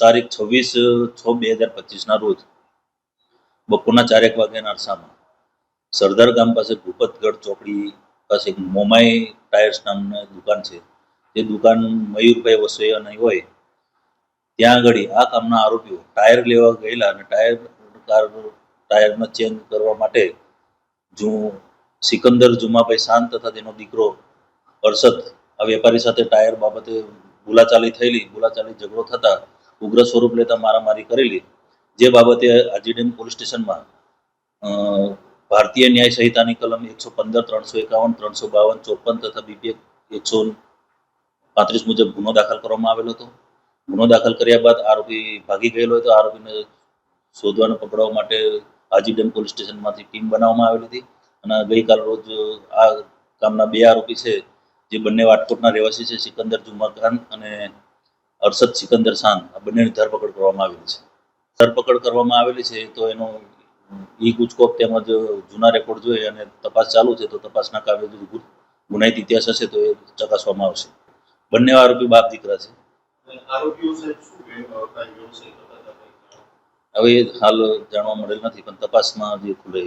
તારીખ 26/6/2025 રોજ બપોરના 4 વાગ્યાના અરસામાં સરદાર ગામ પાસે ભૂપતગઢ ચોકડી પાસે એક મોમાઈ ટાયર્સ નામની દુકાન છે. જે દુકાન મયુરભાઈ વસોયાની હોય ત્યાં આગળ આ કામના આરોપીઓ ટાયર લેવા ગયેલા અને ટાયરનો ચેન્જ કરવા માટે સિકંદર જુમાભાઈ શાંત તથા તેનો દીકરો અરશદ આ વેપારી સાથે ટાયર બાબતે બોલાચાલી ઝઘડો થતા ઉગ્ર સ્વરૂપ લેતા મારામારી કરેલી. જે બાબતે આજીડેમ પોલીસ સ્ટેશનમાં ભારતીય ન્યાય સંહિતાની કલમ 115, 351, 352, 54 તથા બીપીએક 135 મુજબ ગુનો દાખલ કરવામાં આવેલો હતો. ગુનો દાખલ કર્યા બાદ આરોપી ભાગી ગયેલો હતો. આરોપીને શોધવા પકડવા માટે આજીડેમ પોલીસ સ્ટેશનમાંથી ટીમ બનાવવામાં આવેલી હતી અને ગઈકાલ રોજ આ કામના 2 આરોપી છે, જે બંને વાટકોટના રહેવાસી છે, સિકંદર જુમા ખાન અને અરશદ સિકંદર શાન, આ બંનેની ધરપકડ કરવામાં આવેલી છે. તો એનો ઈ ગુજકોપ તેમજ જૂના રેકોર્ડ જોઈ અને તપાસ ચાલુ છે. તો તપાસના કામે ગુનાહિત ઇતિહાસ હશે તો એ ચકાસવામાં આવશે. બંને આરોપી બાપ દીકરા છે. હવે હાલ જાણવા મળેલ નથી, પણ તપાસમાં જે ખુલે